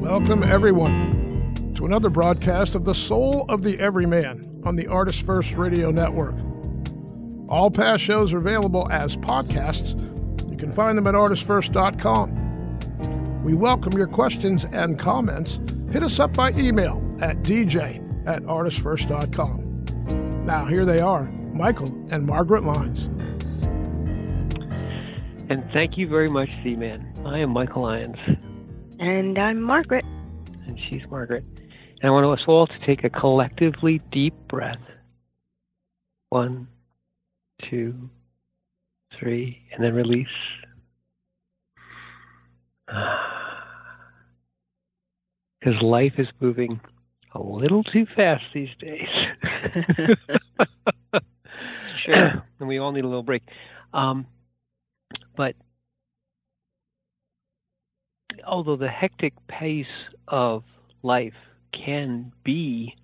Welcome, everyone, to another broadcast of The Soul of the Everyman on the ArtistFirst Radio Network. All past shows are available as podcasts. You can find them at ArtistFirst.com. We welcome your questions and comments. Hit us up by email at dj@artistfirst.com. Now, here they are, Michael and Margaret Lyons. And thank you very much, Z-Man. I am Michael Lyons. And I'm Margaret. And she's Margaret. And I want us all to take a collectively deep breath. 1, 2, 3, and then release. Because life is moving a little too fast these days. Sure. And we all need a little break. But although the hectic pace of life can be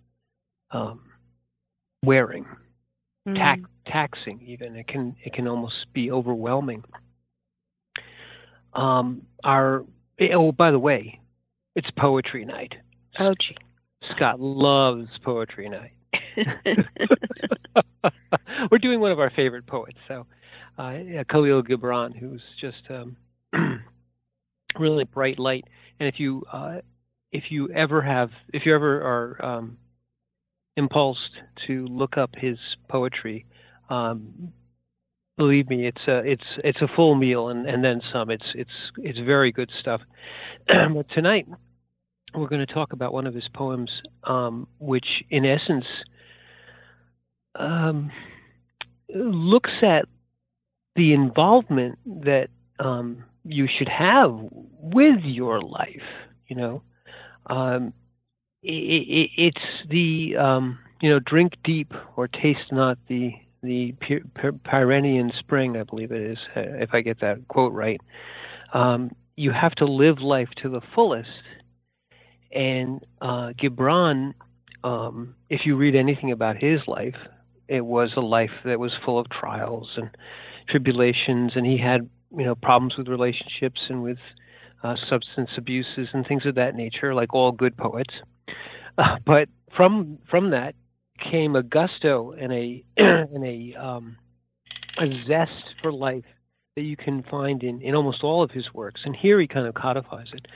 wearing, taxing even, it can almost be overwhelming. By the way, it's poetry night. Oh, gee. Scott loves poetry night. We're doing one of our favorite poets, so Khalil Gibran, who's just really bright light. And if you ever are impulsed to look up his poetry, believe me, it's a full meal and then some. It's very good stuff. But tonight we're going to talk about one of his poems, which in essence looks at the involvement that you should have with your life. You know, it's the drink deep or taste not the Pyrenean spring, I believe it is, if I get that quote right. You have to live life to the fullest. And Gibran, if you read anything about his life, it was a life that was full of trials and tribulations, and he had problems with relationships and with substance abuses and things of that nature, like all good poets. But from that came a gusto and a zest for life that you can find in almost all of his works. And here he kind of codifies it.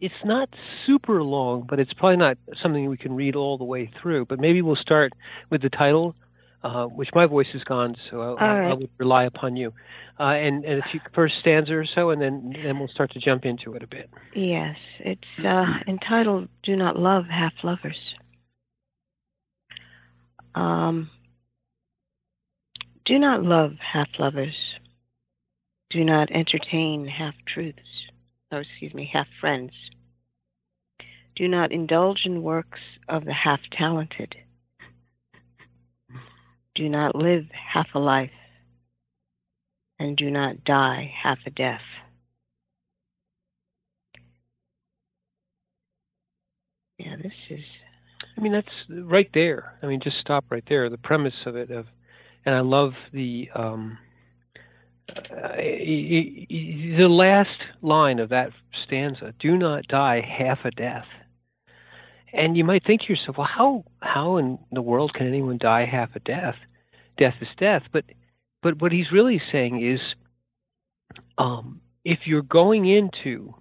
It's not super long, but it's probably not something we can read all the way through. But maybe we'll start with the title, which my voice is gone, so I would rely upon you. And a few first stanza or so, and then we'll start to jump into it a bit. Yes, it's entitled "Do Not Love Half-Lovers." Do not love half-lovers. Do not entertain half-truths. Half-friends. Do not indulge in works of the half-talented. Do not live half a life, and do not die half a death. Yeah, this is... that's right there. Just stop right there. The premise of it, and I love the last line of that stanza, do not die half a death. And you might think to yourself, well, how in the world can anyone die half a death? Death is death. But what he's really saying is, if you're going into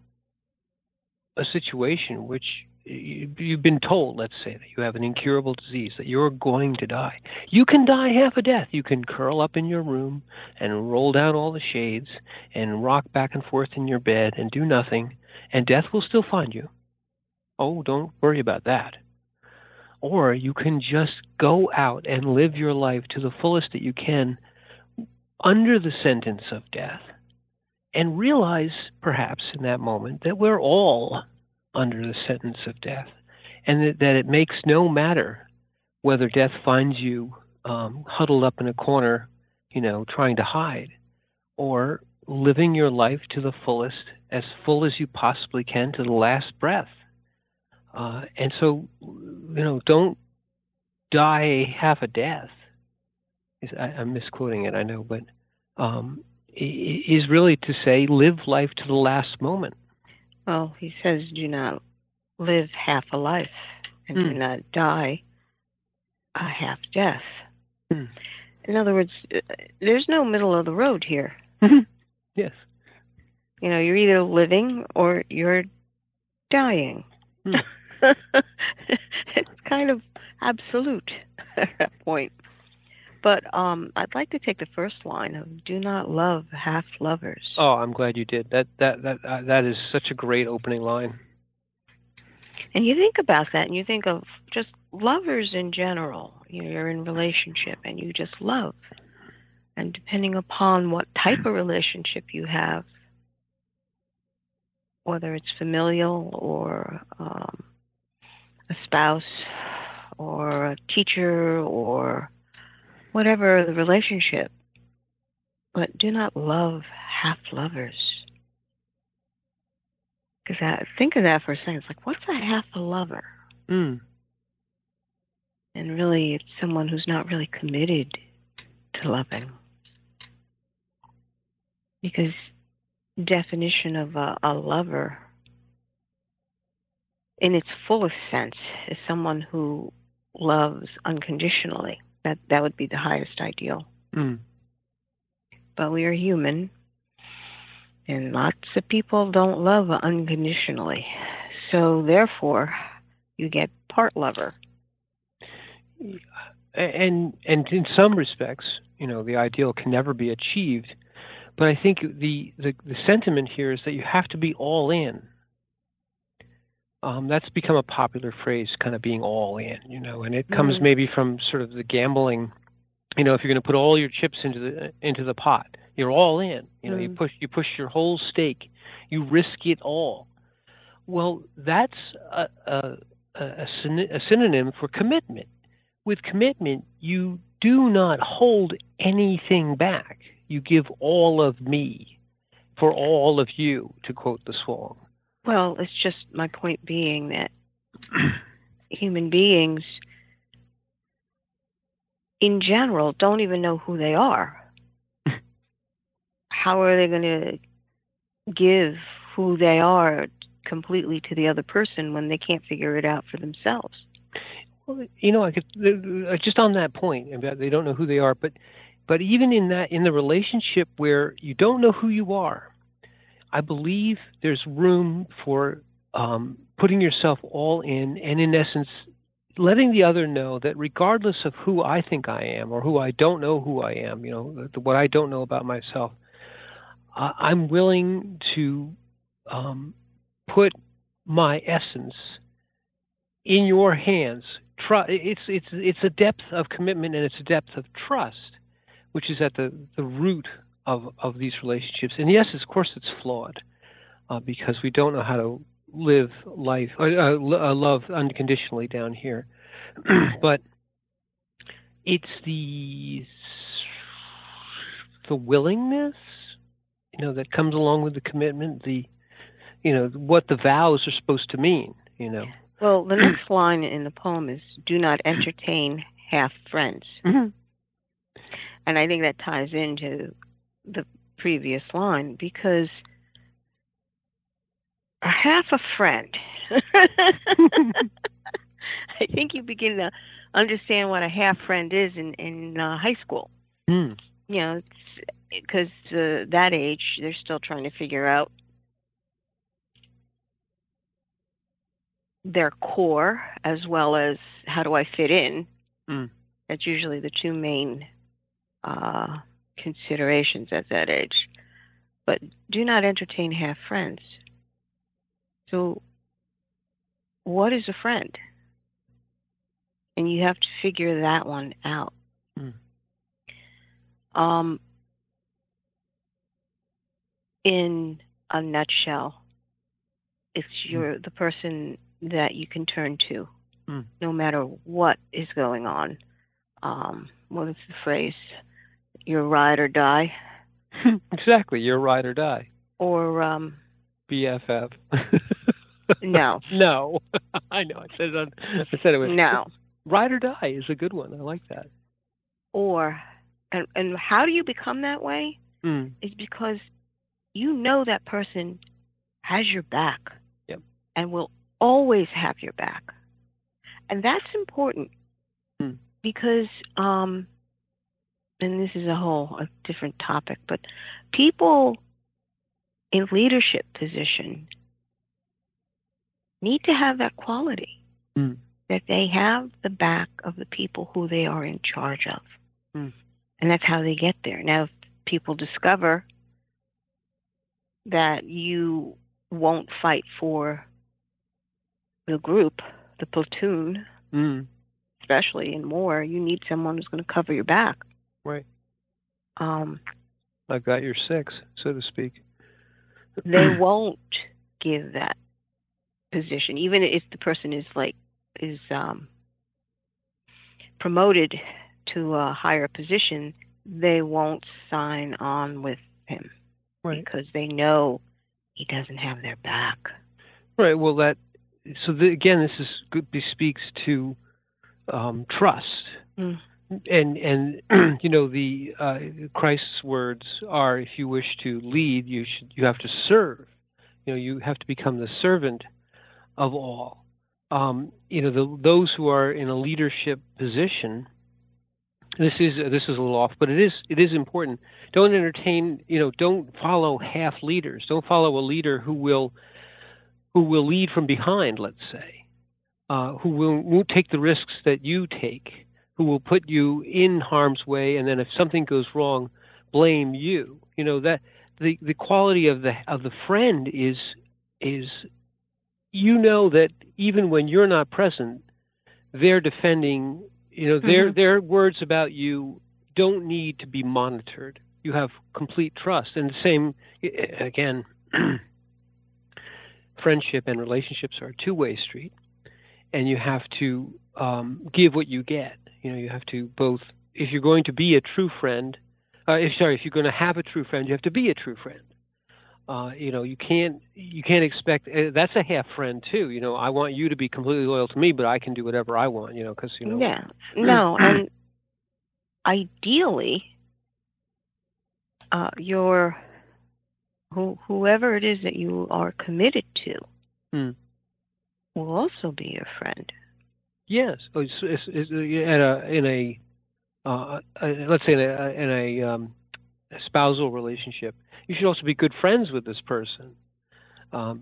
a situation which you've been told, let's say, that you have an incurable disease, that you're going to die, you can die half a death. You can curl up in your room and roll down all the shades and rock back and forth in your bed and do nothing, and death will still find you. Oh, don't worry about that. Or you can just go out and live your life to the fullest that you can under the sentence of death, and realize, perhaps in that moment, that we're all under the sentence of death, and that it makes no matter whether death finds you huddled up in a corner, trying to hide, or living your life to the fullest, as full as you possibly can to the last breath. And so, don't die half a death. I'm misquoting it, I know, but is really to say live life to the last moment. Well, he says, do not live half a life and do not die a half death. In other words, there's no middle of the road here. Yes. You know, you're either living or you're dying. It's kind of absolute at that point. But I'd like to take the first line of "Do not love half lovers." Oh, I'm glad you did. That is such a great opening line. And you think about that, and you think of just lovers in general. You're in relationship, and you just love. And depending upon what type of relationship you have, whether it's familial or a spouse or a teacher or whatever the relationship, but do not love half lovers. Because think of that for a second. It's like, what's a half a lover? And really, it's someone who's not really committed to loving. Because definition of a lover, in its fullest sense, is someone who loves unconditionally. That would be the highest ideal. But we are human, and lots of people don't love unconditionally. So therefore, you get part lover. And in some respects, the ideal can never be achieved. But I think the sentiment here is that you have to be all in. That's become a popular phrase, kind of being all in, and it comes maybe from sort of the gambling. If you're going to put all your chips into the pot, you're all in. You push your whole stake, you risk it all. Well, that's a synonym for commitment. With commitment, you do not hold anything back. You give all of me for all of you, to quote the song. Well, it's just my point being that human beings, in general, don't even know who they are. How are they going to give who they are completely to the other person when they can't figure it out for themselves? Well, I could just on that point about they don't know who they are, but even in the relationship where you don't know who you are, I believe there's room for putting yourself all in, and in essence, letting the other know that regardless of who I think I am or who I don't know who I am, what I don't know about myself, I'm willing to put my essence in your hands. It's a depth of commitment and it's a depth of trust, which is at the root of these relationships. And yes, of course, it's flawed because we don't know how to live life or love unconditionally down here. But it's the willingness, that comes along with the commitment. What the vows are supposed to mean. Well, the next line in the poem is, "Do not entertain half friends." And I think that ties into the previous line, because a half a friend, I think you begin to understand what a half friend is in high school. Because that age, they're still trying to figure out their core as well as how do I fit in. That's usually the two main considerations at that age. But do not entertain half friends. So what is a friend? And you have to figure that one out. In a nutshell, it's the person that you can turn to no matter what is going on. What is the phrase? Your ride or die? Exactly, your ride or die. Or BFF. No. No. I know. I said it was no. Ride or die is a good one. I like that. Or and how do you become that way? Is because you know that person has your back. and will always have your back. And that's important because, and this is a different topic, but people in leadership position need to have that quality, that they have the back of the people who they are in charge of. And that's how they get there. Now, if people discover that you won't fight for the group, the platoon, especially in war, you need someone who's going to cover your back. Right. I've got your six, so to speak. They won't give that position, even if the person is promoted to a higher position. They won't sign on with him, because they know he doesn't have their back. Right. Well, again, this is good. Speaks to trust, and the Christ's words are: if you wish to lead, you have to serve. You have to become the servant of all. Those who are in a leadership position. This is a little off, but it is important. Don't entertain. Don't follow half leaders. Don't follow a leader who will lead from behind. Let's say, who won't take the risks that you take. Who will put you in harm's way, and then if something goes wrong, blame you. That the quality of the friend is that even when you're not present, they're defending. Their words about you don't need to be monitored. You have complete trust. And the same, again, friendship and relationships are a two-way street, and you have to give what you get. You have to both. If you're going to be a true friend, if you're going to have a true friend, you have to be a true friend. You can't expect. That's a half friend too. I want you to be completely loyal to me, but I can do whatever I want. Because Yeah. No, and ideally, whoever it is that you are committed to will also be your friend. Yes. Let's say in a spousal relationship, you should also be good friends with this person.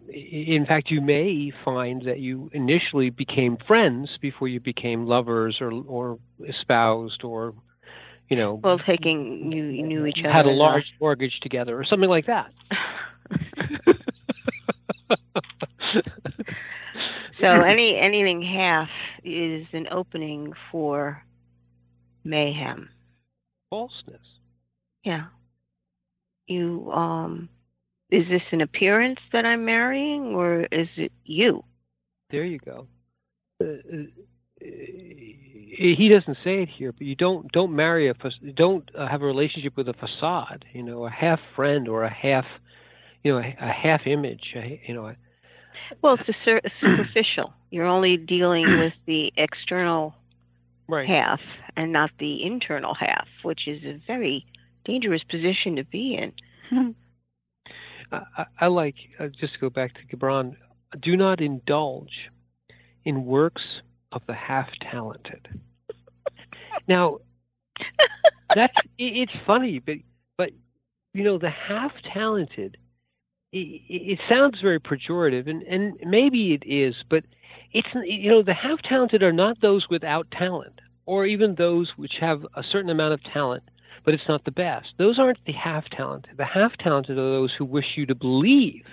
In fact, you may find that you initially became friends before you became lovers or espoused or, Well, you knew each other. Had a large mortgage together or something like that. So anything half is an opening for mayhem. Falseness. Yeah. Is this an appearance that I'm marrying, or is it you? There you go. He doesn't say it here, but you don't marry don't have a relationship with a facade. A half friend or a half, a half image. Well, it's superficial. You're only dealing with the external half and not the internal half, which is a very dangerous position to be in. I like, just to go back to Gibran, do not indulge in works of the half-talented. Now, it's funny, but the half-talented, it sounds very pejorative, and maybe it is, but it's, the half-talented are not those without talent, or even those which have a certain amount of talent, but it's not the best. Those aren't the half-talented. The half-talented are those who wish you to believe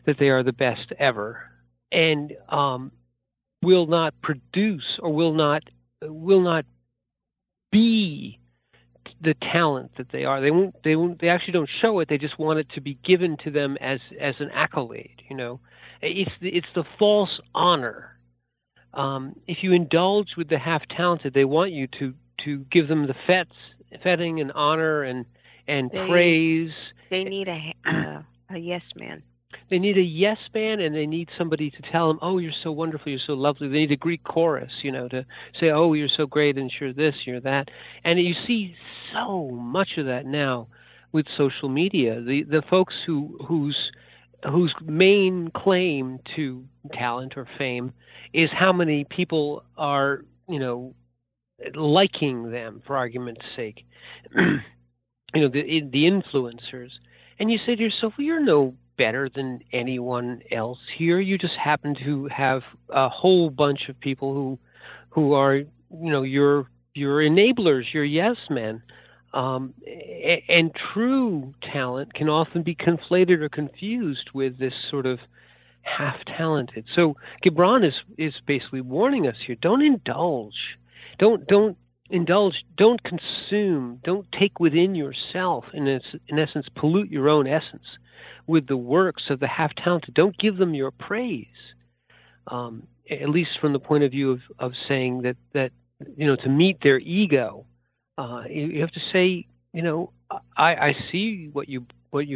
that they are the best ever, and will not produce or will not be the talent that they are. They won't. They actually don't show it. They just want it to be given to them as an accolade. It's the false honor. If you indulge with the half-talented, they want you to give them the fetting and honor and praise. They need a yes man. They need a yes man, and they need somebody to tell them, "Oh, you're so wonderful, you're so lovely." They need a Greek chorus, to say, "Oh, you're so great, and you're this, you're that." And you see so much of that now with social media. The folks whose whose main claim to talent or fame is how many people are, liking them, for argument's sake. The influencers. And you say to yourself, well, you're no better than anyone else here. You just happen to have a whole bunch of people who are, your enablers, your yes men. And true talent can often be conflated or confused with this sort of half-talented. So Gibran is basically warning us here: don't indulge, don't indulge, don't consume, don't take within yourself, in essence, pollute your own essence with the works of the half-talented. Don't give them your praise, at least from the point of view of saying that to meet their ego. You have to say, I see what you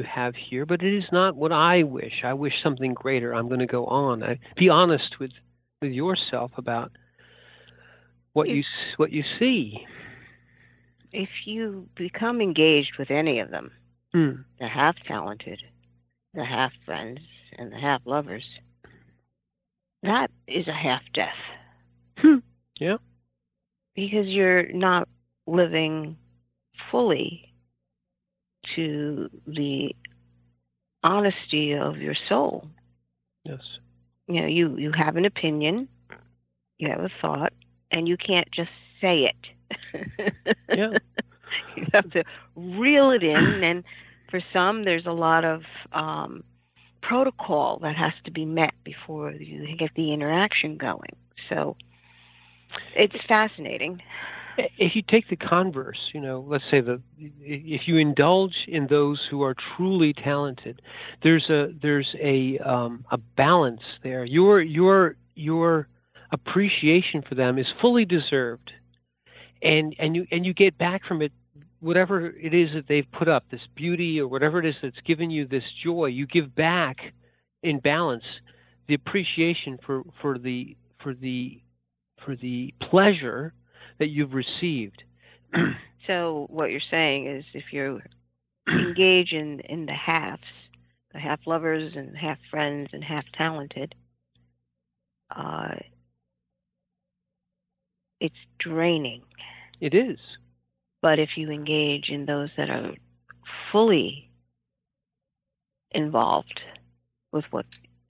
have here, but it is not what I wish. I wish something greater. I'm going to go on. Be honest with yourself about what you see. If you become engaged with any of them, the half-talented, the half-friends, and the half-lovers, that is a half-death. Yeah. Because you're not living fully to the honesty of your soul. Yes. You have an opinion, you have a thought, and you can't just say it. Yeah. You have to reel it in, and for some, there's a lot of protocol that has to be met before you get the interaction going. So it's fascinating. If you take the converse, let's say if you indulge in those who are truly talented, there's a balance there. Your appreciation for them is fully deserved, and you get back from it whatever it is that they've put up, this beauty or whatever it is that's given you this joy. You give back in balance the appreciation for the pleasure that you've received. So what you're saying is, if you engage in the halves, the half lovers and half friends and half talented, it's draining. It is. But if you engage in those that are fully involved with what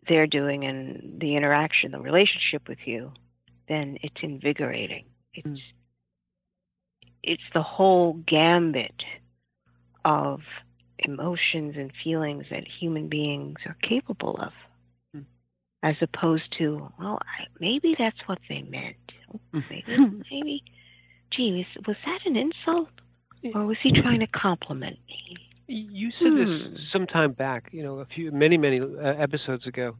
they're doing and the interaction, the relationship with you, then it's invigorating. It's the whole gambit of emotions and feelings that human beings are capable of, as opposed to, maybe that's what they meant. Maybe, gee, was that an insult, or was he trying to compliment me? You said this some time back, many episodes ago,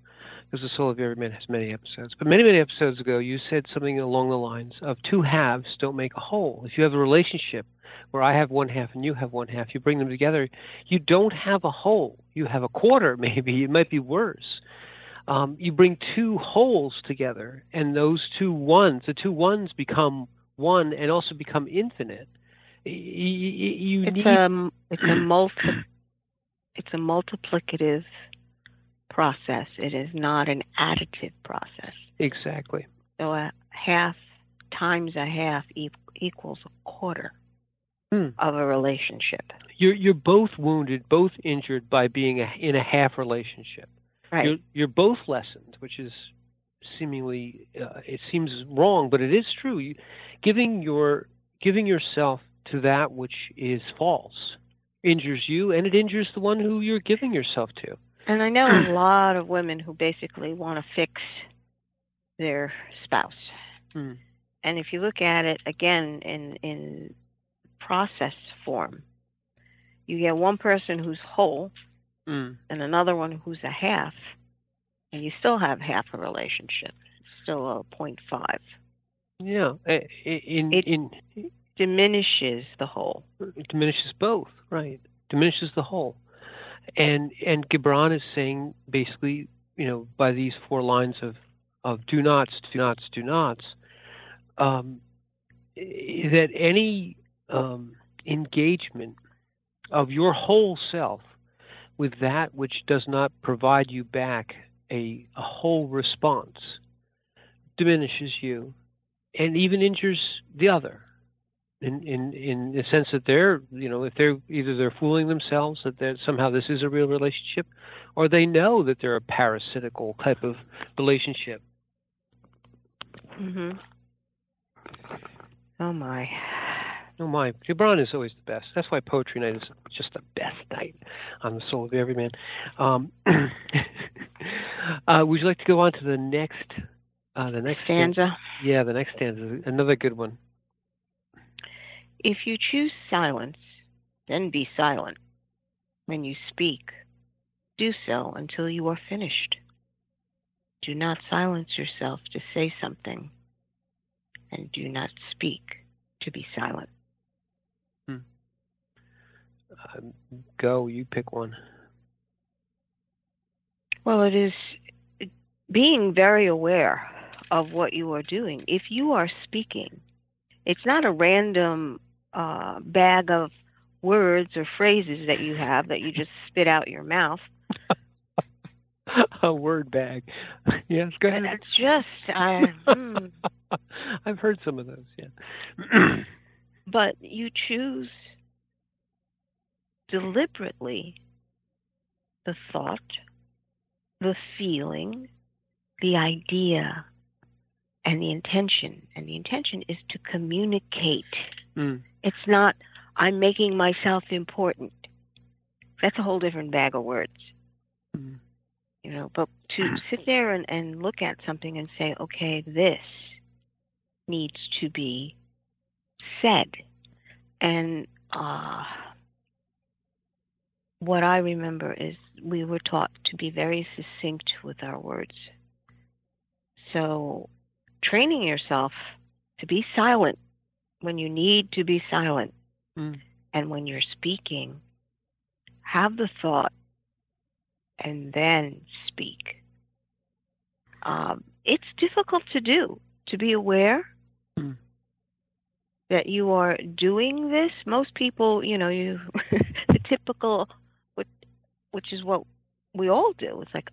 because The Soul of Everyman has many episodes, but many episodes ago, you said something along the lines of two halves don't make a whole. If you have a relationship where I have one half and you have one half, you bring them together, you don't have a whole. You have a quarter, maybe. It might be worse. You bring two wholes together, and the two ones become one and also become infinite. It's a multiplicative process. It is not an additive process. Exactly. So a half times a half equals a quarter of a relationship. You're both wounded, both injured by being in a half relationship. Right. You're both lessened, which is seemingly it seems wrong, but it is true. Giving yourself to that which is false injures you, and it injures the one who you're giving yourself to. And I know a lot of women who basically want to fix their spouse. And if you look at it again in process form, you get one person who's whole and another one who's a half, and you still have half a relationship. It's still a 0.5. Yeah. It diminishes the whole. It diminishes both, right? Diminishes the whole. And Gibran is saying basically, by these four lines of do nots, that any engagement of your whole self with that which does not provide you back a whole response diminishes you and even injures the other in the sense that they're, if they're either they're fooling themselves that somehow this is a real relationship, or they know that they're a parasitical type of relationship. Mhm. Oh my. Oh my, Gibran is always the best. That's why Poetry Night is just the best night on the Soul of the Everyman. Would you like to go on to the next stanza? Yeah, the next stanza, another good one. If you choose silence, then be silent. When you speak, do so until you are finished. Do not silence yourself to say something, and do not speak to be silent. Go, you pick one. Well, it is being very aware of what you are doing. If you are speaking, it's not a random bag of words or phrases that you have that you just spit out your mouth. A word bag. Yes, go ahead. That's just... I've heard some of those, yeah. But you choose deliberately the thought, the feeling, the idea, and the intention. And the intention is to communicate. It's not, I'm making myself important. That's a whole different bag of words. But to sit there and look at something and say, okay, this needs to be said. And what I remember is we were taught to be very succinct with our words. So training yourself to be silent when you need to be silent. And when you're speaking, have the thought and then speak. It's difficult to do, to be aware that you are doing this. Most people, you the typical, which is what we all do. It's like,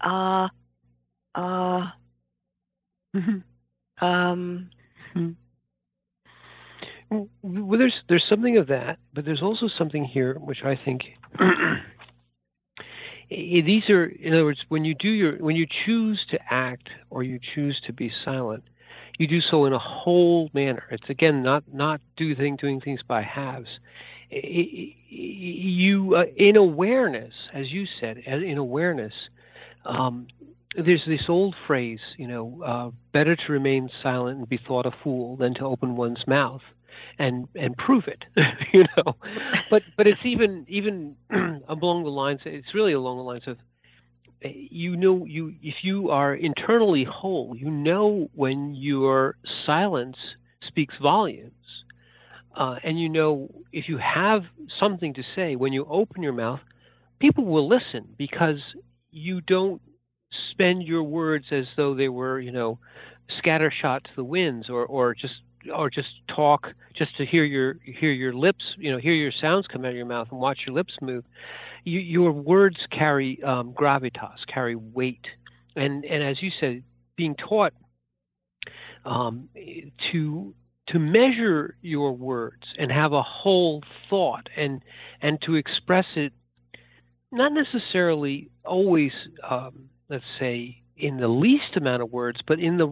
Well, there's something of that, but there's also something here which I think these are, in other words, when you choose to act or you choose to be silent, you do so in a whole manner. It's again not doing things by halves. You in awareness, as you said, in awareness. There's this old phrase, better to remain silent and be thought a fool than to open one's mouth and prove it, But it's even along the lines. It's really along the lines of, if you are internally whole, when your silence speaks volumes, and if you have something to say when you open your mouth, people will listen because you don't spend your words as though they were, scattershot to the winds, or just talk just to hear your lips, hear your sounds come out of your mouth and watch your lips move. Your words carry gravitas, carry weight, and as you said, being taught to measure your words and have a whole thought and to express it, not necessarily always, let's say, in the least amount of words, but in the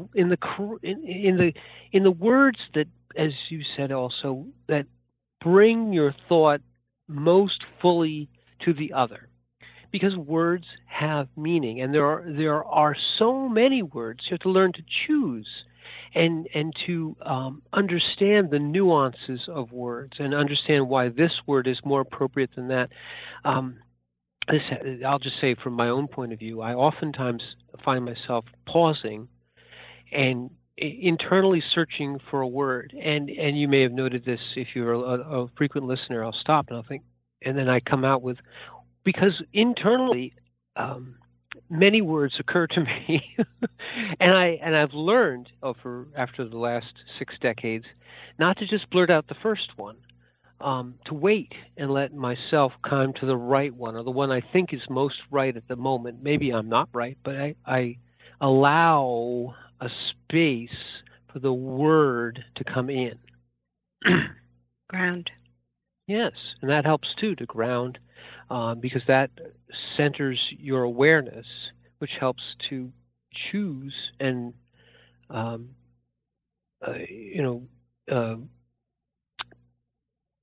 words that, as you said also, that bring your thought most fully to the other, because words have meaning, and there are so many words. You have to learn to choose and to understand the nuances of words and understand why this word is more appropriate than that. I'll just say from my own point of view, I oftentimes find myself pausing and internally searching for a word. And you may have noted this if you're a frequent listener. I'll stop and I'll think, and then I come out with, because internally many words occur to me, and I've learned after the last 6 decades not to just blurt out the first one. to wait and let myself come to the right one, or the one I think is most right at the moment. Maybe I'm not right, but I allow a space for the word to come in. Ground. Yes, and that helps too, to ground, because that centers your awareness, which helps to choose and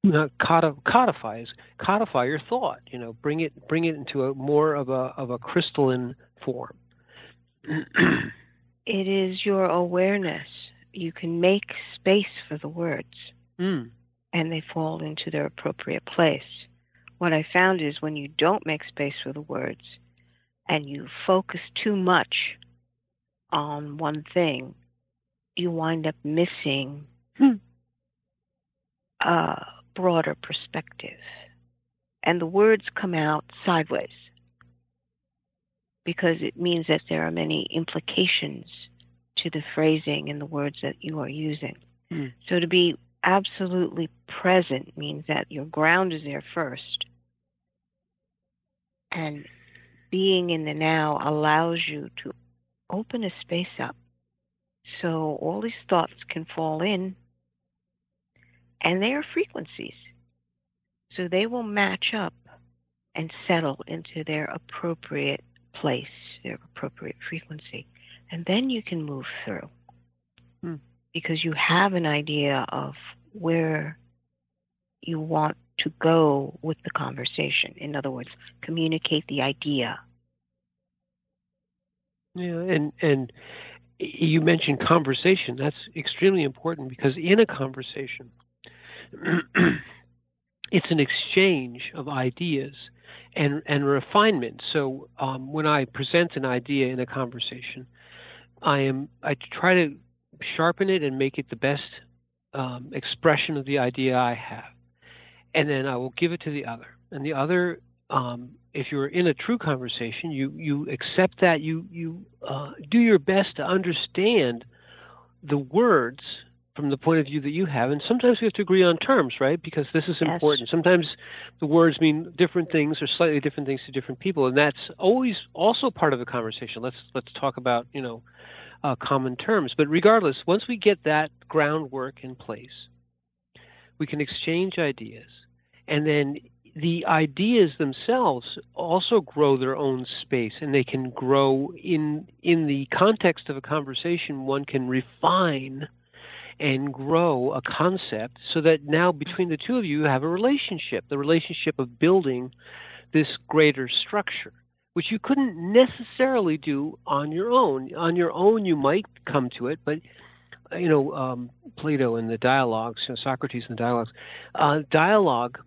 not codify your thought. Bring it into a more of a crystalline form. It is your awareness. You can make space for the words, and they fall into their appropriate place. What I found is when you don't make space for the words and you focus too much on one thing, you wind up missing a broader perspective. And the words come out sideways because it means that there are many implications to the phrasing and the words that you are using. So to be absolutely present means that your ground is there first. And being in the now allows you to open a space up so all these thoughts can fall in, and they are frequencies. So they will match up and settle into their appropriate place, their appropriate frequency. And then you can move through because you have an idea of where you want to go with the conversation. In other words, communicate the idea. Yeah, and you mentioned conversation. That's extremely important because in a conversation, it's an exchange of ideas and refinement. So when I present an idea in a conversation, I try to sharpen it and make it the best expression of the idea I have, and then I will give it to the other. And the other, if you're in a true conversation, you accept that, you do your best to understand the words from the point of view that you have. And sometimes we have to agree on terms, right? Because this is important. Sometimes the words mean different things or slightly different things to different people, and that's always also part of the conversation. Let's talk about common terms. But regardless, once we get that groundwork in place, we can exchange ideas, and then the ideas themselves also grow their own space, and they can grow in the context of a conversation. One can refine and grow a concept so that now between the two of you have a relationship, the relationship of building this greater structure, which you couldn't necessarily do on your own. On your own, you might come to it, but Plato in the dialogues, Socrates in the dialogues, dialogue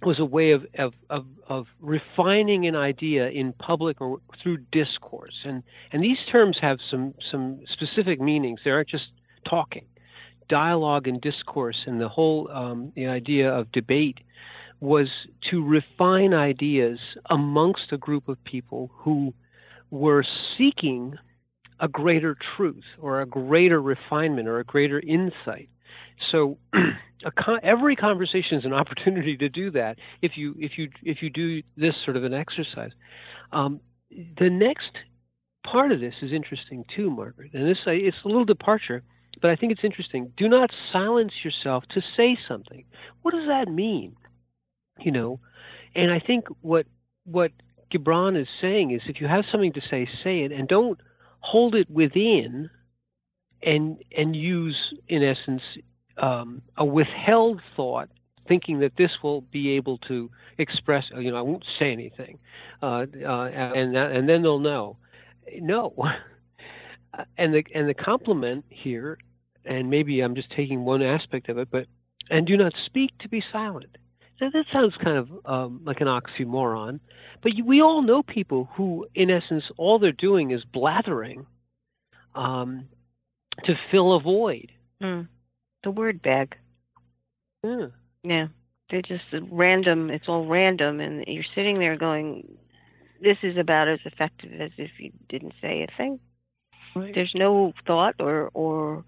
was a way of refining an idea in public or through discourse, and these terms have some specific meanings. They aren't just talking. Dialogue and discourse, and the whole the idea of debate was to refine ideas amongst a group of people who were seeking a greater truth or a greater refinement or a greater insight. So every conversation is an opportunity to do that if you do this sort of an exercise. The next part of this is interesting too, Margaret, and it's a little departure, but I think it's interesting. Do not silence yourself to say something. What does that mean? And I think what Gibran is saying is if you have something to say it, and don't hold it within and use, in essence, a withheld thought, thinking that this will be able to express, I won't say anything, and then they'll know. No. And the compliment here, and maybe I'm just taking one aspect of it, and do not speak to be silent. Now, that sounds kind of like an oxymoron, but we all know people who, in essence, all they're doing is blathering to fill a void. The word bag. Yeah. They're just random. It's all random, and you're sitting there going, this is about as effective as if you didn't say a thing. Right. There's no thought or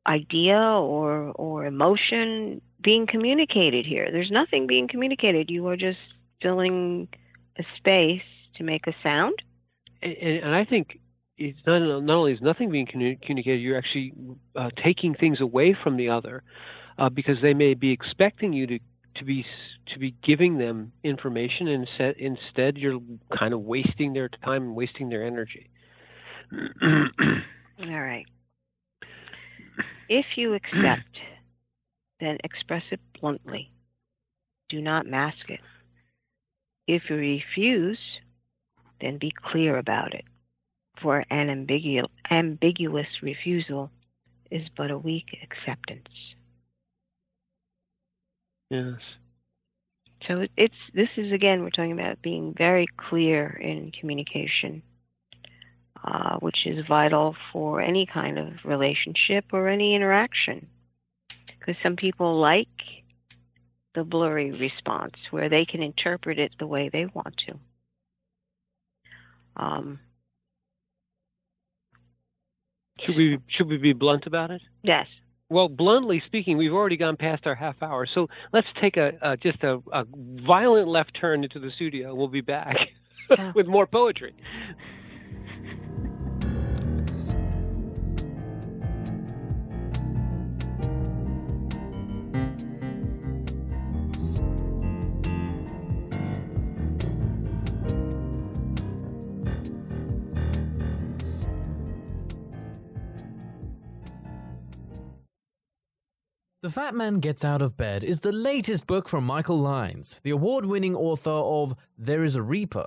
idea or emotion being communicated here. There's nothing being communicated. You are just filling a space to make a sound. And I think it's not only is nothing being communicated, you're actually taking things away from the other because they may be expecting you to be giving them information, and instead you're kind of wasting their time and wasting their energy. All right. If you accept, then express it bluntly. Do not mask it. If you refuse, then be clear about it. For an ambiguous refusal is but a weak acceptance. Yes. So this is, again, we're talking about being very clear in communication, which is vital for any kind of relationship or any interaction. Because some people like the blurry response where they can interpret it the way they want to. Should we be blunt about it? Yes. Well, bluntly speaking, we've already gone past our half hour, so let's take just a violent left turn into the studio, and we'll be back with more poetry. The Fat Man Gets Out of Bed is the latest book from Michael Lyons, the award-winning author of There is a Reaper.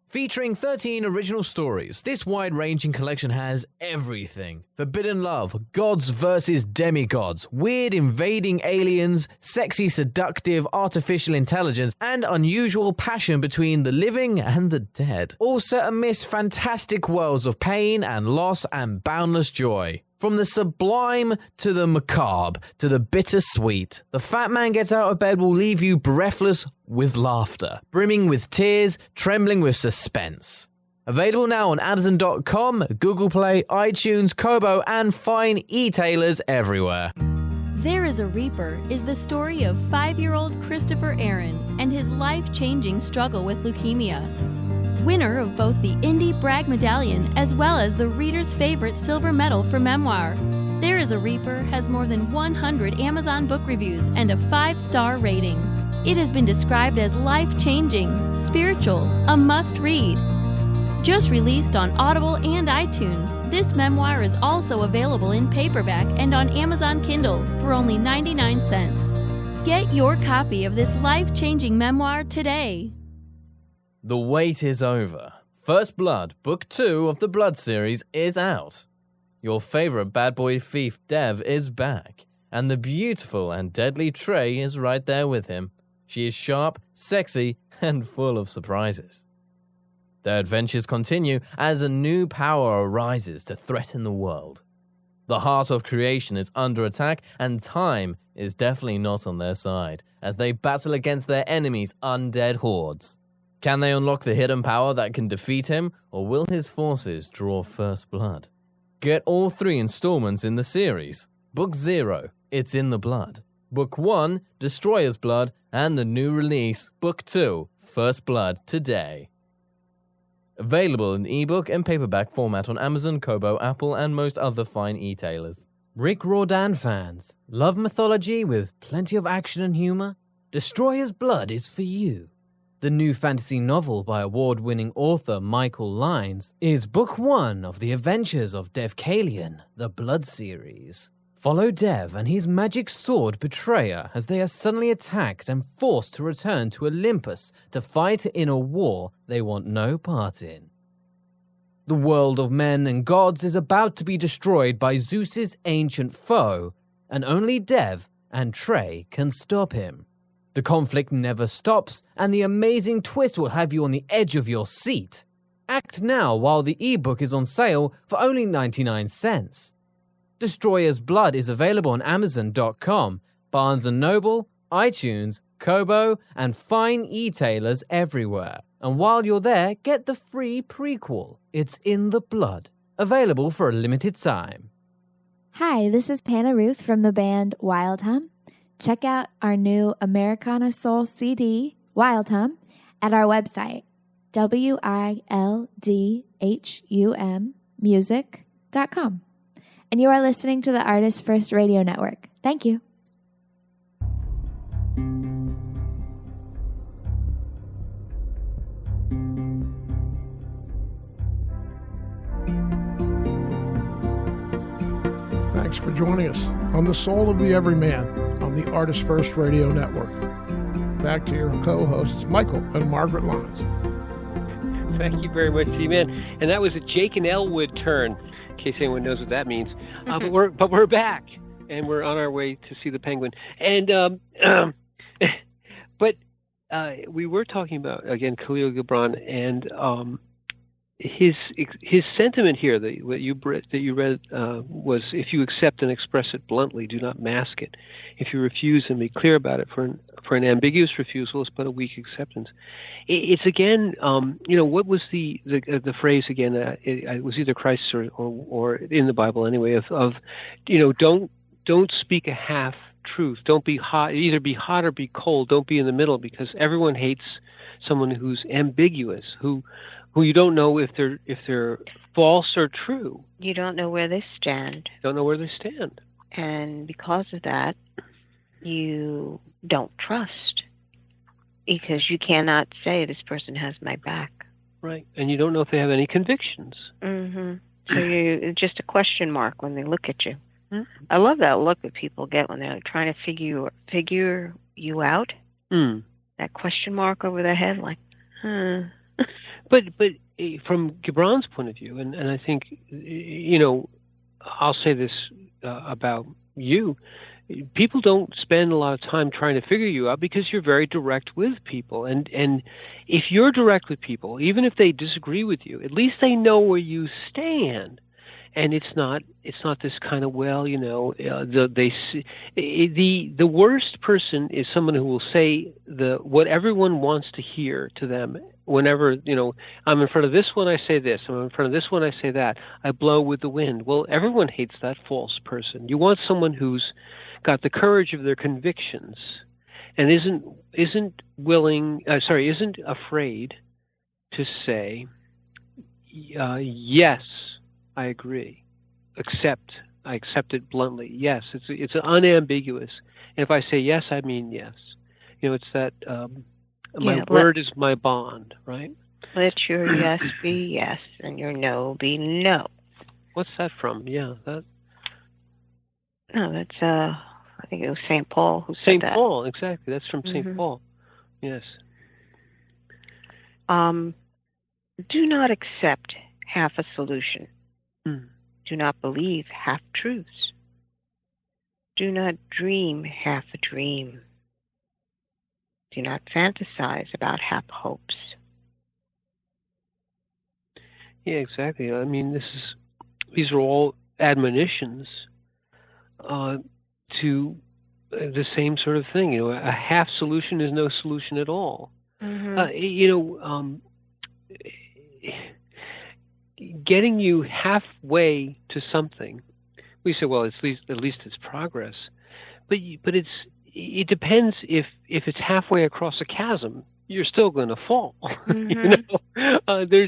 Featuring 13 original stories, this wide-ranging collection has everything. Forbidden love, gods versus demigods, weird invading aliens, sexy seductive artificial intelligence, and unusual passion between the living and the dead. All set amidst fantastic worlds of pain and loss and boundless joy. From the sublime to the macabre to the bittersweet, The Fat Man Gets Out of Bed will leave you breathless with laughter, brimming with tears, trembling with suspense. Available now on Amazon.com, Google Play, iTunes, Kobo, and fine e-tailers everywhere. There is a Reaper is the story of 5-year-old Christopher Aaron and his life-changing struggle with leukemia. Winner of both the Indie Bragg Medallion as well as the reader's favorite silver medal for memoir. There is a Reaper has more than 100 Amazon book reviews and a 5-star rating. It has been described as life-changing, spiritual, a must-read. Just released on Audible and iTunes, this memoir is also available in paperback and on Amazon Kindle for only 99 cents. Get your copy of this life-changing memoir today. The wait is over. First Blood, Book 2 of the Blood series is out. Your favorite bad boy thief, Dev, is back, and the beautiful and deadly Trey is right there with him. She is sharp, sexy, and full of surprises. Their adventures continue as a new power arises to threaten the world. The heart of creation is under attack, and time is definitely not on their side as they battle against their enemies' undead hordes. Can they unlock the hidden power that can defeat him, or will his forces draw first blood? Get all 3 installments in the series. Book 0, It's in the Blood. Book 1, Destroyer's Blood, and the new release, Book 2, First Blood, today. Available in ebook and paperback format on Amazon, Kobo, Apple, and most other fine e-tailers. Rick Riordan fans, love mythology with plenty of action and humor? Destroyer's Blood is for you. The new fantasy novel by award-winning author Michael Lyons is Book 1 of the adventures of Dev Kalian, the Blood series. Follow Dev and his magic sword Betrayer as they are suddenly attacked and forced to return to Olympus to fight in a war they want no part in. The world of men and gods is about to be destroyed by Zeus's ancient foe, and only Dev and Trey can stop him. The conflict never stops, and the amazing twist will have you on the edge of your seat. Act now while the ebook is on sale for only 99 cents. Destroyer's Blood is available on Amazon.com, Barnes & Noble, iTunes, Kobo, and fine e-tailers everywhere. And while you're there, get the free prequel, It's in the Blood, available for a limited time. Hi, this is Panna Ruth from the band Wild Hum. check out our new Americana Soul CD, Wild Hum, at our website, wildhummusic.com. And you are listening to the Artist First Radio Network. Thank you. Thanks for joining us on The Soul of the Everyman on the Artist First Radio Network. Back to your co-hosts, Michael and Margaret Lyons. Thank you very much, T-Man. And that was a Jake and Elwood turn, in case anyone knows what that means. But we're back, and we're on our way to see the penguin. And we were talking about, again, Khalil Gibran and his sentiment here that you read was, if you accept and express it bluntly, do not mask it. If you refuse and be clear about it, for an ambiguous refusal is but a weak acceptance. It's again, what was the phrase again? It was either Christ or in the Bible anyway. Of don't speak a half truth. Don't be hot. Either be hot or be cold. Don't be in the middle, because everyone hates someone who's ambiguous, who you don't know if they're false or true. You don't know where they stand. Don't know where they stand. And because of that, you don't trust, because you cannot say this person has my back. Right. And you don't know if they have any convictions. Mm-hmm. So it's just a question mark when they look at you. Mm-hmm. I love that look that people get when they're trying to figure you out. Mm. That question mark over their head, like, But from Gibran's point of view, and I think, I'll say this about you, people don't spend a lot of time trying to figure you out, because you're very direct with people. And if you're direct with people, even if they disagree with you, at least they know where you stand. And it's not this kind of, the worst person is someone who will say what everyone wants to hear to them. Whenever, I'm in front of this one, I say this. I'm in front of this one, I say that. I blow with the wind. Well, everyone hates that false person. You want someone who's got the courage of their convictions and isn't afraid to say, yes, I agree. I accept it bluntly. Yes, it's unambiguous. And if I say yes, I mean yes. It's that my word is my bond, right? Let your yes be yes and your no be no. What's that from? Yeah, that. No, that's I think it was St. Paul who said that. St. Paul, exactly. That's from St. Paul. Yes. Do not accept half a solution. Mm. Do not believe half truths. Do not dream half a dream. Do not fantasize about half hopes. Yeah, exactly. I mean, these are all admonitions to the same sort of thing. A half solution is no solution at all. Mm-hmm. Getting you halfway to something, we say, well, at least it's progress. But it depends if it's halfway across a chasm, you're still going to fall. Mm-hmm.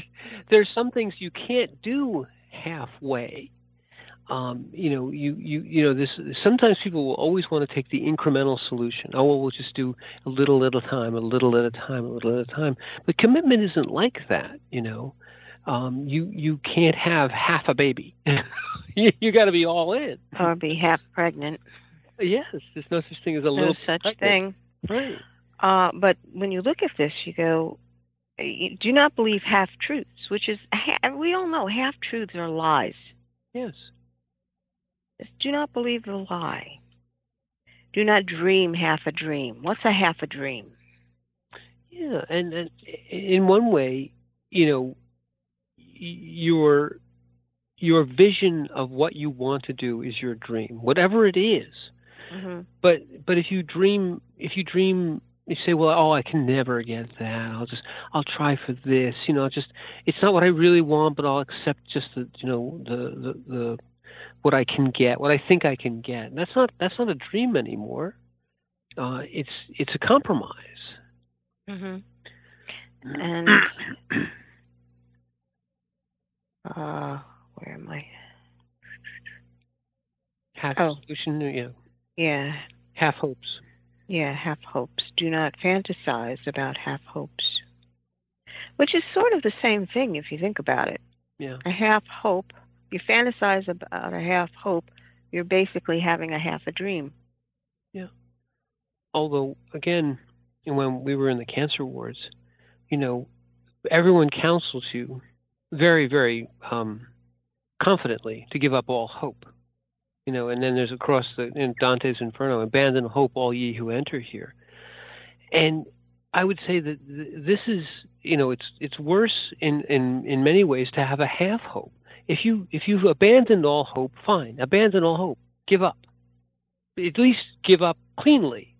There's some things you can't do halfway. Sometimes people will always want to take the incremental solution. Oh, well, we'll just do a little at a time, a little at a time, a little at a time. But commitment isn't like that, You can't have half a baby. You got to be all in. Or be half pregnant. Yes, there's no such thing as a little such pregnant. thing. Right. But when you look at this, you go, do not believe half truths, which is, we all know half truths are lies. Yes. Just do not believe the lie. Do not dream half a dream. What's a half a dream? Yeah, and in one way, your vision of what you want to do is your dream, whatever it is. Mm-hmm. But if you dream, you say, well, I can never get that. I'll try for this. It's not what I really want, but I'll accept just the what I can get, what I think I can get. That's not a dream anymore. it's a compromise. Mm-hmm. And where am I? Half solution, Yeah. Half hopes. Yeah, half hopes. Do not fantasize about half hopes. Which is sort of the same thing if you think about it. Yeah. A half hope. You fantasize about a half hope, you're basically having a half a dream. Yeah. Although, again, when we were in the cancer wards, everyone counsels you very, very confidently to give up all hope. And then there's in Dante's Inferno, abandon hope, all ye who enter here. And I would say that this is, it's worse in many ways to have a half hope. If you've abandoned all hope, fine. Abandon all hope. Give up. At least give up cleanly.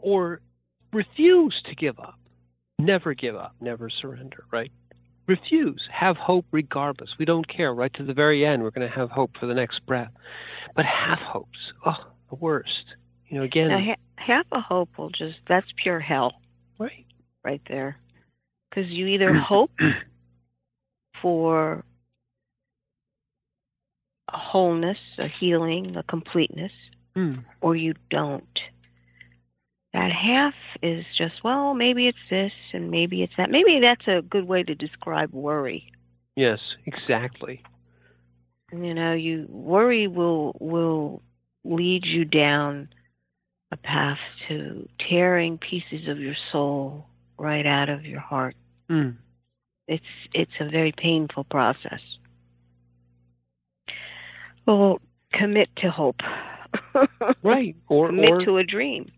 Or refuse to give up. Never give up. Never surrender, right? Refuse. Have hope regardless. We don't care. Right to the very end, we're going to have hope for the next breath. But half hopes, the worst. Again. Now, half a hope that's pure hell. Right. Right there. Because you either hope for a wholeness, a healing, a completeness, or you don't. That half is just, maybe it's this and maybe it's that. Maybe that's a good way to describe worry. Yes, exactly. Worry will lead you down a path to tearing pieces of your soul right out of your heart. It's a very painful process. Well, commit to hope. Right. Or commit to a dream.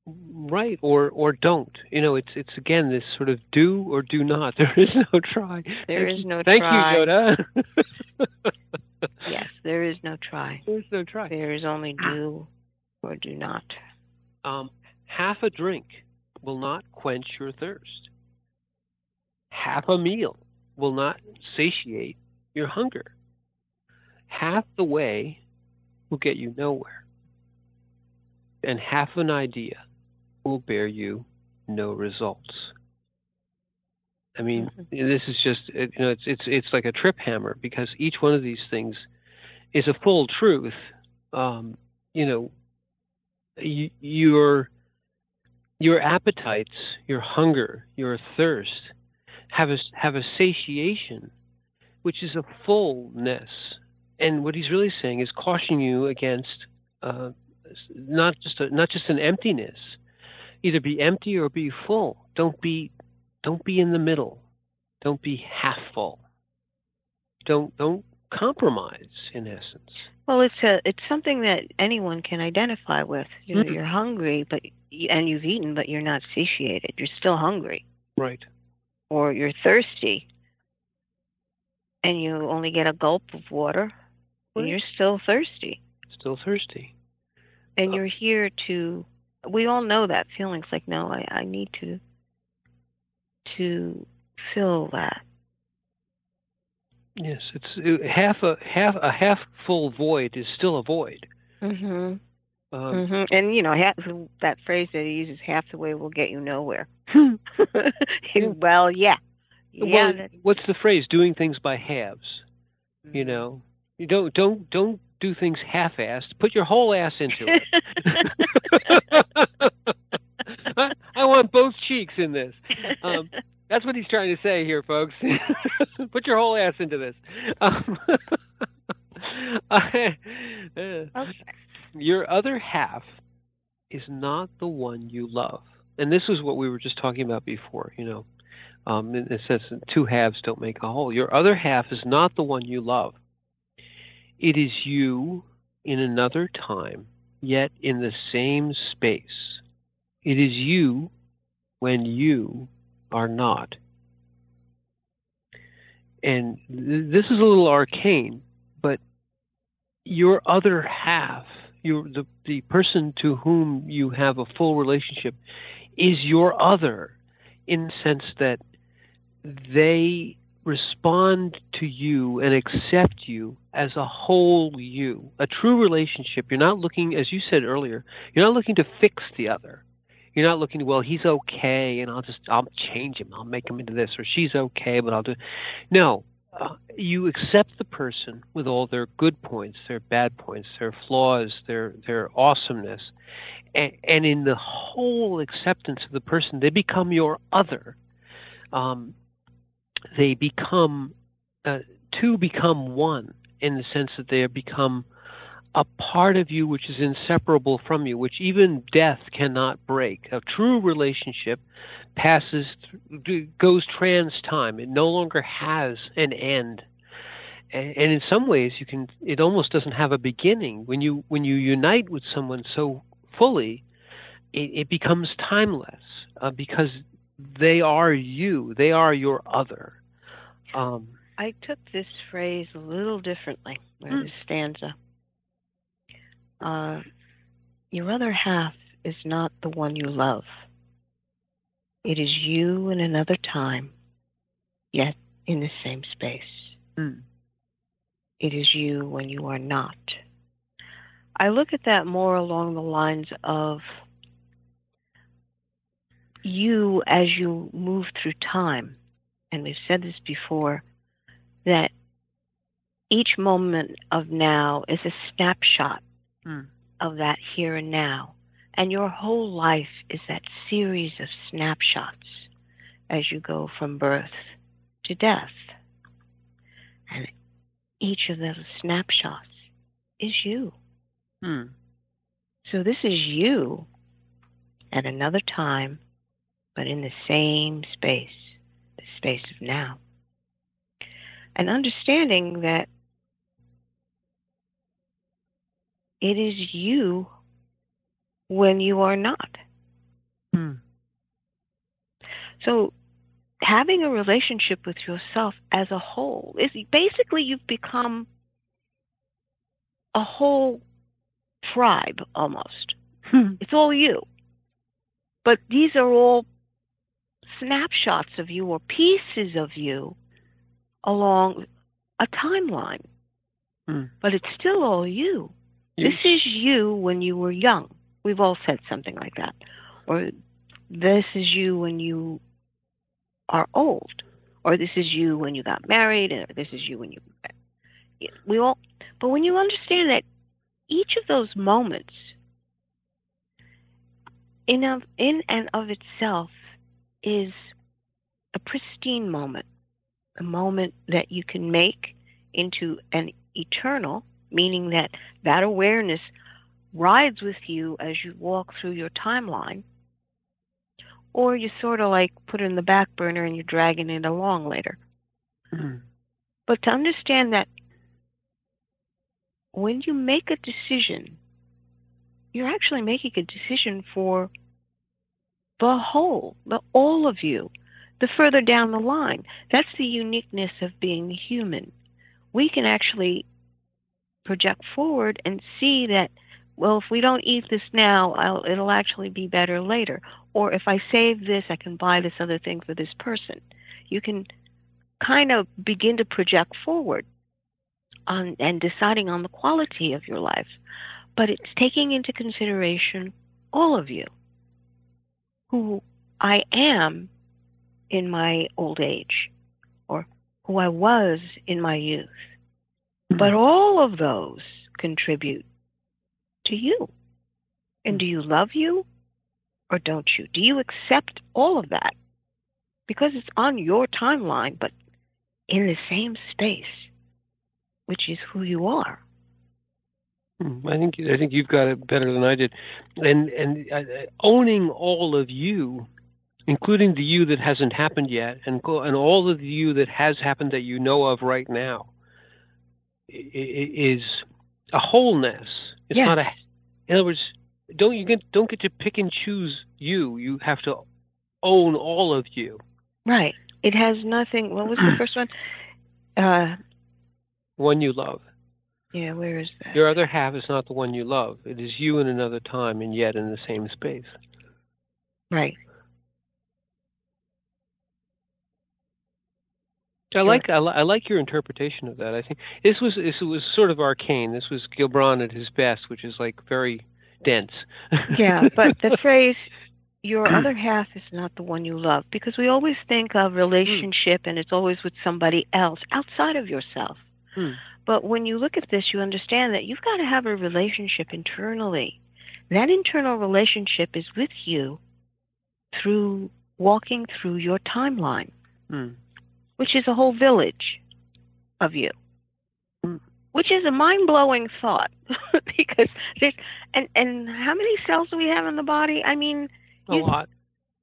Right, or don't. It's again this sort of do or do not. There is no try. There is no try. Thank you, try. Yoda. Yes, there is no try. There is no try. There is only do or do not. Half a drink will not quench your thirst. Half a meal will not satiate your hunger. Half the way will get you nowhere. And half an idea will bear you no results. I mean, this is just, it's like a trip hammer, because each one of these things is a full truth. Your appetites, your hunger, your thirst have a satiation, which is a fullness. And what he's really saying is cautioning you against not just an emptiness. Either be empty or be full. Don't be in the middle. Don't be half full. Don't compromise, in essence. Well, it's something that anyone can identify with. You're hungry, and you've eaten, but you're not satiated. You're still hungry. Right. Or you're thirsty, and you only get a gulp of water, and you're still thirsty. Still thirsty. And you're here to. We all know that feeling. It's like, no, I need to fill that. Yes, it's a half full void is still a void. Mm-hmm. And that phrase that he uses, half the way will get you nowhere. Well, yeah. Well, what's the phrase? Doing things by halves. Mm-hmm. You don't do things half-assed. Put your whole ass into it. I want both cheeks in this. That's what he's trying to say here, folks. Put your whole ass into this. Your other half is not the one you love. And this is what we were just talking about before, it says two halves don't make a whole. Your other half is not the one you love. It is you in another time, yet in the same space. It is you when you are not. And this is a little arcane, but your other half, the person to whom you have a full relationship, is your other, in the sense that they respond to you and accept you as a whole you. A true relationship, you're not looking, as you said earlier, you're not looking to fix the other. You're not looking to, well, he's okay, and I'll change him. I'll make him into this, or she's okay, but I'll do. No, you accept the person with all their good points, their bad points, their flaws, their awesomeness, and in the whole acceptance of the person, they become your other. They become two become one in the sense that they have become a part of you which is inseparable from you, which even death cannot break. A true relationship goes trans-time. It no longer has an end. And in some ways, it almost doesn't have a beginning. When you unite with someone so fully, it becomes timeless because they are you. They are your other. I took this phrase a little differently, this stanza. Your other half is not the one you love. It is you in another time, yet in the same space. It is you when you are not. I look at that more along the lines of you as you move through time. And we've said this before, that each moment of now is a snapshot of that here and now. And your whole life is that series of snapshots as you go from birth to death. And each of those snapshots is you. So this is you at another time, but in the same space, the space of now. And understanding that it is you when you are not. So having a relationship with yourself as a whole is basically you've become a whole tribe almost. It's all you. But these are all snapshots of you or pieces of you along a timeline. But it's still all you. This is you when you were young. We've all said something like that. Or this is you when you are old. Or this is you when you got married. Or this is you when you... But when you understand that each of those moments in and of itself is a pristine moment, a moment that you can make into an eternal, meaning that that awareness rides with you as you walk through your timeline, or you sort of like put it in the back burner and you're dragging it along later. But to understand that when you make a decision, you're actually making a decision for the whole, all of you, the further down the line. That's the uniqueness of being human. We can actually project forward and see that, well, if we don't eat this now, it'll actually be better later. Or if I save this, I can buy this other thing for this person. You can kind of begin to project forward and deciding on the quality of your life. But it's taking into consideration all of you, who I am in my old age, or who I was in my youth. But all of those contribute to you. And do you love you or don't you? Do you accept all of that? Because it's on your timeline, but in the same space, which is who you are. I think you've got it better than I did, and owning all of you, including the you that hasn't happened yet, and all of the you that has happened that you know of right now, is a wholeness. It's not a. In other words, don't get to pick and choose you. You have to own all of you. Right. It has nothing. What was the first one? One you love. Yeah, where is that? Your other half is not the one you love. It is you in another time and yet in the same space. Right. I like your interpretation of that. I think this was sort of arcane. This was Gilbran at his best, which is like very dense. Yeah, but the phrase "your other half is not the one you love," because we always think of relationship and it's always with somebody else outside of yourself. But when you look at this, you understand that you've got to have a relationship internally. That internal relationship is with you through walking through your timeline, which is a whole village of you, which is a mind-blowing thought because there's, and how many cells do we have in the body? I mean, a lot.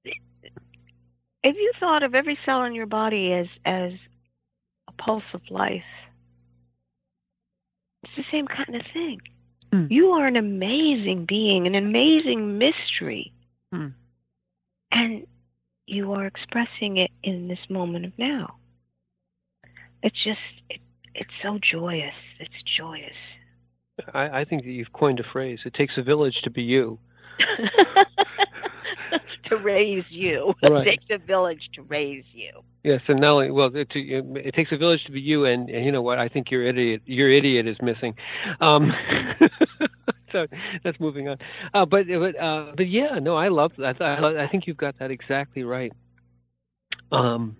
If you thought of every cell in your body as a pulse of life, it's the same kind of thing. You are an amazing being, an amazing mystery. And you are expressing it in this moment of now. It's just, it's so joyous. It's joyous. I think that you've coined a phrase. It takes a village to be you. To raise you. Right. It takes a village to raise you. Yes, and not only, well, it takes a village to be you, and you know what? I think your idiot is missing. So that's moving on. But yeah, no, I love that. I think you've got that exactly right. And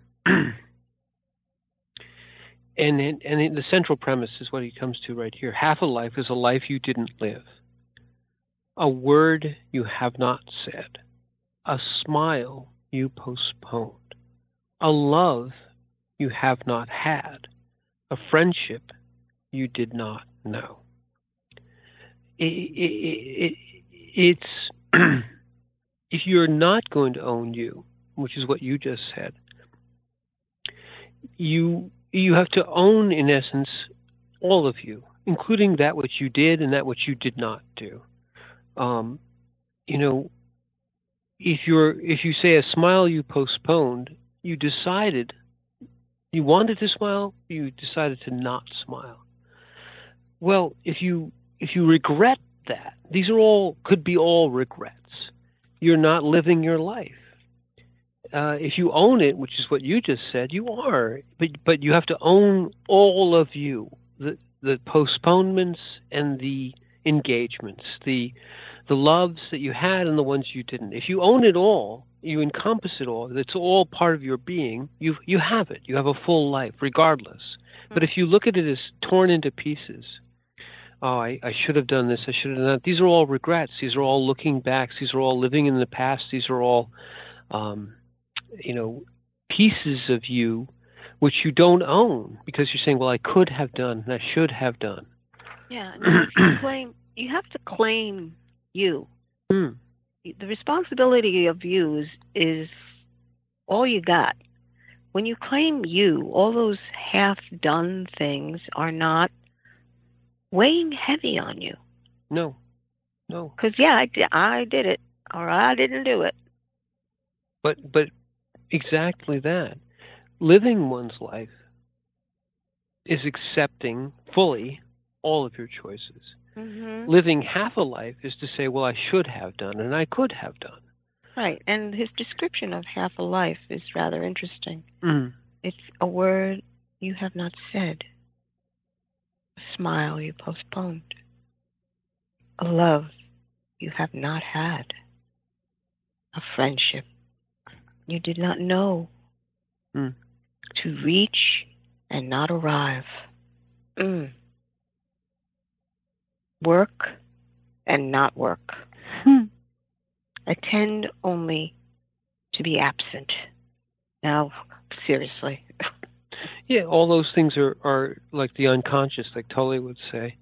the central premise is what he comes to right here. Half a life is a life you didn't live. A word you have not said. A smile you postponed. A love you have not had. A friendship you did not know. It's if you're not going to own you, which is what you just said, you have to own, in essence, all of you, including that which you did and that which you did not do. You know, if you say a smile you postponed, you decided you wanted to smile, you decided to not smile. Well, if you regret that, these could be all regrets. You're not living your life. If you own it, which is what you just said, you are. But you have to own all of you, the postponements and the engagements, the loves that you had and the ones you didn't. If you own it all, you encompass it all, it's all part of your being, you have it. You have a full life, regardless. But if you look at it as torn into pieces, oh, I should have done this, I should have done that. These are all regrets. These are all looking backs. These are all living in the past. These are all, pieces of you which you don't own because you're saying, well, I could have done and I should have done. Yeah, you have to claim you. The responsibility of you is all you got. When you claim you, all those half-done things are not weighing heavy on you. No. Because, yeah, I did it, or I didn't do it. But exactly that. Living one's life is accepting fully all of your choices. Living half a life is to say, well, I should have done and I could have done. Right, and his description of half a life is rather interesting. It's a word you have not said. A smile you postponed. A love you have not had. A friendship you did not know. To reach and not arrive. Work and not work. Attend only to be absent. Now, seriously. Yeah, all those things are like the unconscious, like Tully would say.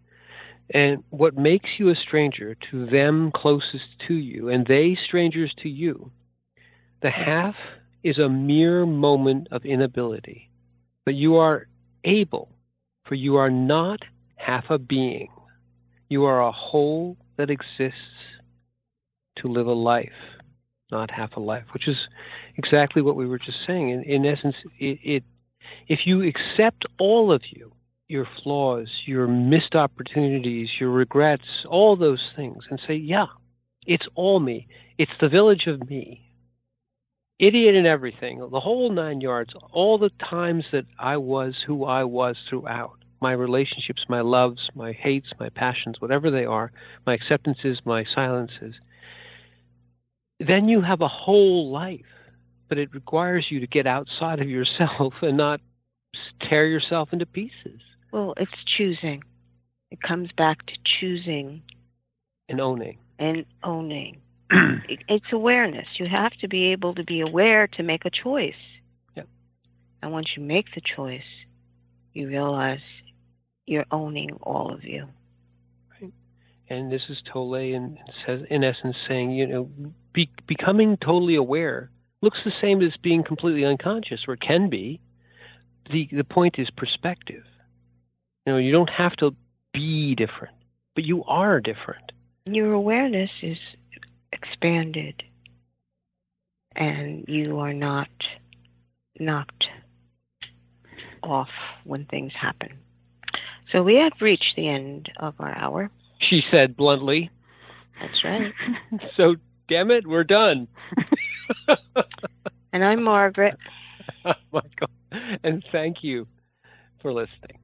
And what makes you a stranger to them closest to you, and they strangers to you, the half is a mere moment of inability. But you are able, for you are not half a being. You are a whole that exists to live a life, not half a life, which is exactly what we were just saying. In essence, if you accept all of you, your flaws, your missed opportunities, your regrets, all those things, and say, yeah, it's all me. It's the village of me. idiot in everything, the whole 9 yards, all the times that I was who I was throughout. My relationships, my loves, my hates, my passions, whatever they are, my acceptances, my silences. Then you have a whole life, but it requires you to get outside of yourself and not tear yourself into pieces. Well, it's choosing. It comes back to choosing. And owning. It's awareness. You have to be able to be aware to make a choice. Yep. And once you make the choice, you realize you're owning all of you. Right. And this is Tolle in essence saying, becoming totally aware looks the same as being completely unconscious, or can be. The point is perspective. You don't have to be different, but you are different. Your awareness is expanded, and you are not knocked off when things happen. So we have reached the end of our hour. She said bluntly. That's right. So, damn it, we're done. And I'm Margaret. Michael. And thank you for listening.